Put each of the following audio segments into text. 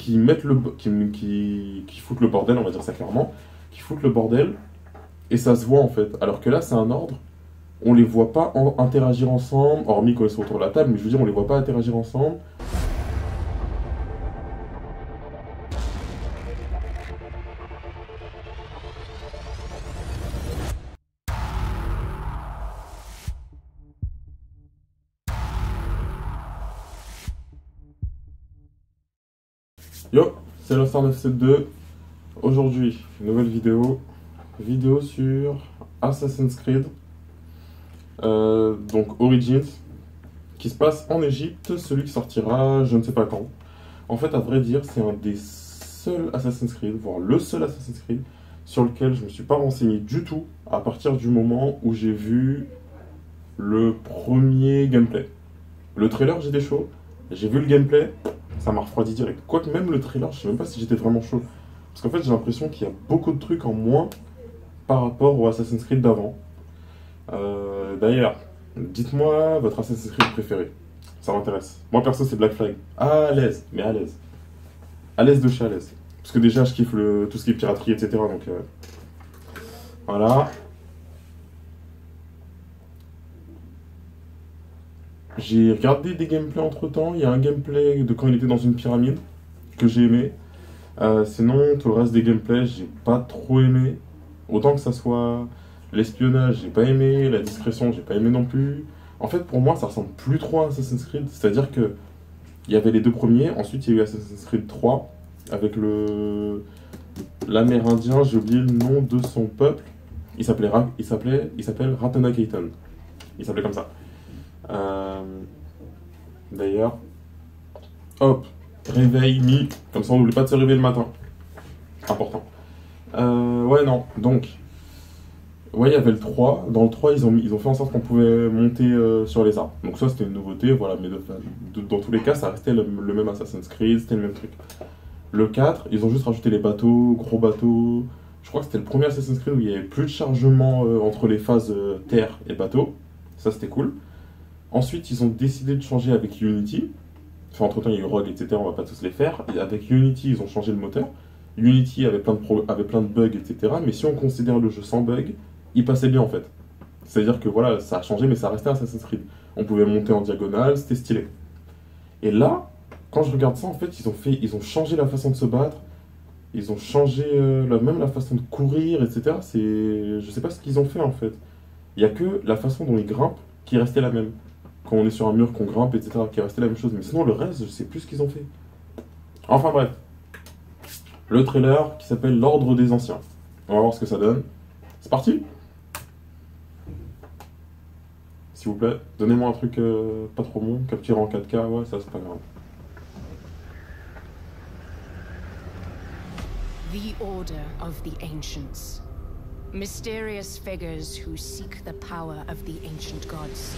qui mettent qui foutent le bordel, on va dire ça clairement, qui foutent le bordel, et ça se voit en fait. Alors que là, c'est un ordre, on les voit pas interagir ensemble, hormis quand ils sont autour de la table, mais je veux dire, on les voit pas interagir ensemble. Yo, c'est le Star 972. Aujourd'hui, nouvelle vidéo sur Assassin's Creed, donc Origins, qui se passe en Égypte, celui qui sortira je ne sais pas quand. En fait, à vrai dire, c'est un des seuls Assassin's Creed, voire le seul Assassin's Creed, sur lequel je ne me suis pas renseigné du tout à partir du moment où j'ai vu le premier gameplay. Le trailer, j'étais chaud, j'ai vu le gameplay, ça m'a refroidi direct. Quoique même le trailer, je sais même pas si j'étais vraiment chaud. Parce qu'en fait, j'ai l'impression qu'il y a beaucoup de trucs en moins par rapport au Assassin's Creed d'avant. D'ailleurs, dites-moi votre Assassin's Creed préféré. Ça m'intéresse. Moi, perso, c'est Black Flag. À l'aise, mais à l'aise. À l'aise de chez à l'aise. Parce que déjà, je kiffe tout ce qui est piraterie, etc. Donc, voilà. J'ai regardé des gameplays entre-temps. Il y a un gameplay de quand il était dans une pyramide que j'ai aimé. Sinon, tout le reste des gameplays, j'ai pas trop aimé. Autant que ça soit l'espionnage, j'ai pas aimé. La discrétion, j'ai pas aimé non plus. En fait, pour moi, ça ressemble plus trop à Assassin's Creed. C'est-à-dire que il y avait les deux premiers. Ensuite, il y a eu Assassin's Creed 3 avec l'Amérindien. J'ai oublié le nom de son peuple. Il s'appelle Ratana Keyton. Il s'appelait comme ça. D'ailleurs, hop, réveil, mi, comme ça on n'oublie pas de se réveiller le matin. Important. Ouais, non, donc, ouais, il y avait le 3. Dans le 3, ils ont fait en sorte qu'on pouvait monter sur les arbres. Donc ça, c'était une nouveauté, voilà, mais dans tous les cas, ça restait le même Assassin's Creed, c'était le même truc. Le 4, ils ont juste rajouté les bateaux, gros bateaux. Je crois que c'était le premier Assassin's Creed où il n'y avait plus de chargement entre les phases terre et bateau. Ça, c'était cool. Ensuite, ils ont décidé de changer avec Unity. Enfin, entre-temps, il y a eu Rogue, etc. On va pas tous les faire. Et avec Unity, ils ont changé le moteur. Unity avait plein de bugs, etc. Mais si on considère le jeu sans bug, il passait bien en fait. C'est-à-dire que voilà, ça a changé, mais ça restait Assassin's Creed. On pouvait monter en diagonale, c'était stylé. Et là, quand je regarde ça, en fait, ils ont changé la façon de se battre. Ils ont changé même la façon de courir, etc. Je sais pas ce qu'ils ont fait en fait. Il y a que la façon dont ils grimpent qui est restée la même. Quand on est sur un mur, qu'on grimpe, etc., qui est resté la même chose. Mais sinon, le reste, je sais plus ce qu'ils ont fait. Enfin bref. Le trailer qui s'appelle L'Ordre des Anciens. On va voir ce que ça donne. C'est parti. S'il vous plaît, donnez-moi un truc pas trop bon. Capture en 4K, ouais, ça c'est pas grave. The Order of the Ancients. Mysterious figures who seek the power of the ancient gods.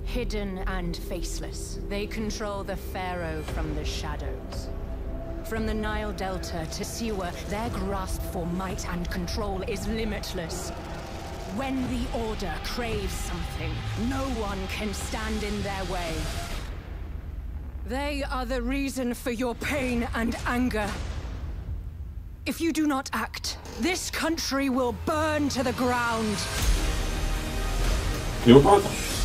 Hidden and faceless, they control the Pharaoh from the shadows. From the Nile Delta to Siwa, their grasp for might and control is limitless. When the Order craves something, no one can stand in their way. They are the reason for your pain and anger. If you do not act, this country will burn to the ground. Cléopâtre.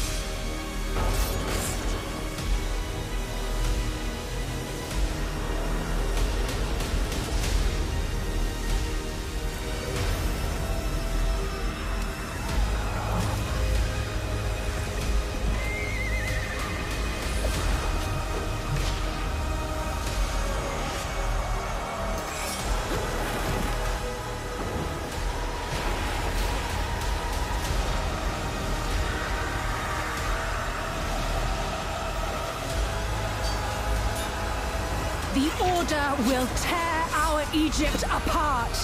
The Order will tear our Egypt apart.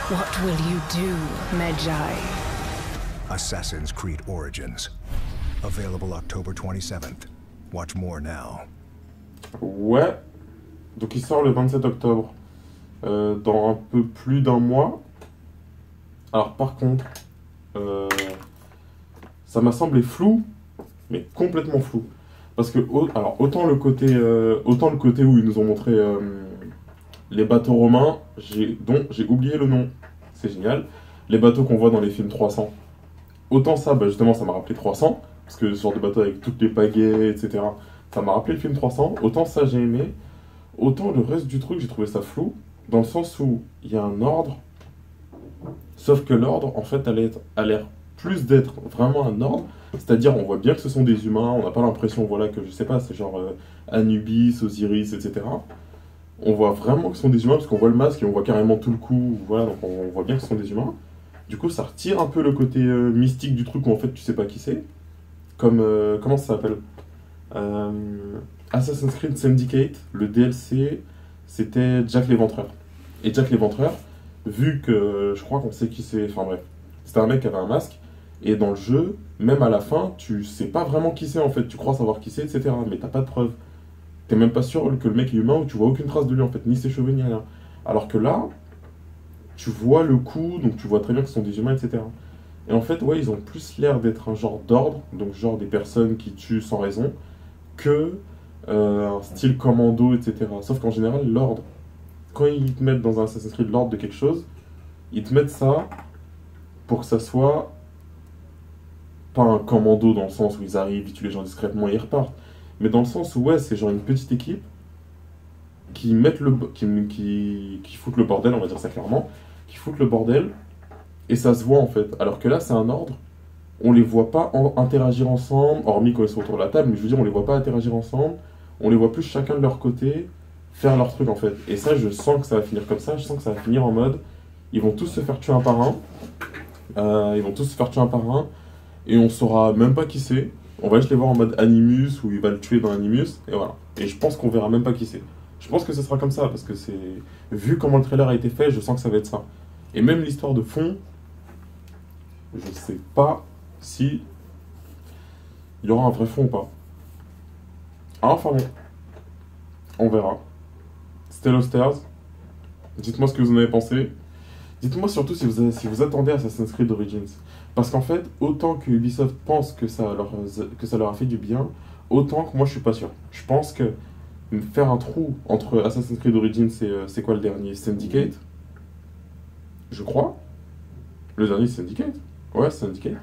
What will you do, Medjay? Assassin's Creed Origins. Available October 27th. Watch more now. Ouais. Donc il sort le 27 octobre. Dans un peu plus d'un mois. Alors par contre, ça m'a semblé flou, mais complètement flou. Parce que, alors, autant le côté où ils nous ont montré les bateaux romains, dont j'ai oublié le nom. C'est génial. Les bateaux qu'on voit dans les films 300. Autant ça, bah justement, ça m'a rappelé 300. Parce que ce genre de bateau avec toutes les pagaies, etc. Ça m'a rappelé le film 300. Autant ça, j'ai aimé. Autant le reste du truc, j'ai trouvé ça flou. Dans le sens où il y a un ordre. Sauf que l'ordre, en fait, a l'air plus d'être vraiment un ordre. C'est-à-dire, on voit bien que ce sont des humains. On n'a pas l'impression, voilà, que je sais pas, c'est genre Anubis, Osiris, etc. On voit vraiment que ce sont des humains parce qu'on voit le masque et on voit carrément tout le cou. Voilà, donc on voit bien que ce sont des humains. Du coup, ça retire un peu le côté mystique du truc où en fait tu sais pas qui c'est. Comme, comment ça s'appelle Euh, Assassin's Creed Syndicate, le DLC, c'était Jack l'Éventreur. Et Jack l'Éventreur, vu que je crois qu'on sait qui c'est, enfin bref, c'était un mec qui avait un masque. Et dans le jeu, même à la fin, tu sais pas vraiment qui c'est en fait. Tu crois savoir qui c'est, etc. Mais t'as pas de preuve. T'es même pas sûr que le mec est humain ou tu vois aucune trace de lui en fait, ni ses cheveux ni rien. Alors que là, tu vois le coup, donc tu vois très bien que ce sont des humains, etc. Et en fait, ouais, ils ont plus l'air d'être un genre d'ordre, donc genre des personnes qui tuent sans raison, que un style commando, etc. Sauf qu'en général, l'ordre, quand ils te mettent dans un Assassin's Creed l'ordre de quelque chose, ils te mettent ça pour que ça soit pas un commando dans le sens où ils arrivent, ils tuent les gens discrètement et ils repartent. Mais dans le sens où, ouais, c'est genre une petite équipe qui mettent qui foutent le bordel, on va dire ça clairement, qui foutent le bordel, et ça se voit en fait. Alors que là, c'est un ordre, on les voit pas interagir ensemble, hormis quand ils sont autour de la table, mais je veux dire, on les voit pas interagir ensemble, on les voit plus chacun de leur côté faire leur truc en fait. Et ça, je sens que ça va finir comme ça, je sens que ça va finir en mode, ils vont tous se faire tuer un par un, et on saura même pas qui c'est. On va juste les voir en mode Animus, où il va le tuer dans Animus, et voilà. Et je pense qu'on verra même pas qui c'est. Je pense que ce sera comme ça, parce que c'est... Vu comment le trailer a été fait, je sens que ça va être ça. Et même l'histoire de fond, je sais pas si il y aura un vrai fond ou pas. Ah, enfin bon, on verra. C'était Losters. Dites-moi ce que vous en avez pensé. Dites-moi surtout si vous attendez Assassin's Creed Origins. Parce qu'en fait, autant que Ubisoft pense que ça leur a fait du bien, autant que moi je suis pas sûr. Je pense que faire un trou entre Assassin's Creed Origins et c'est quoi le dernier? Syndicate? Je crois. Le dernier Syndicate? Ouais, Syndicate.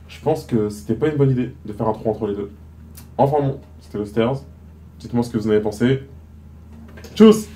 Je pense que c'était pas une bonne idée de faire un trou entre les deux. Enfin bon, c'était le Stairs. Dites-moi ce que vous en avez pensé. Tchuss!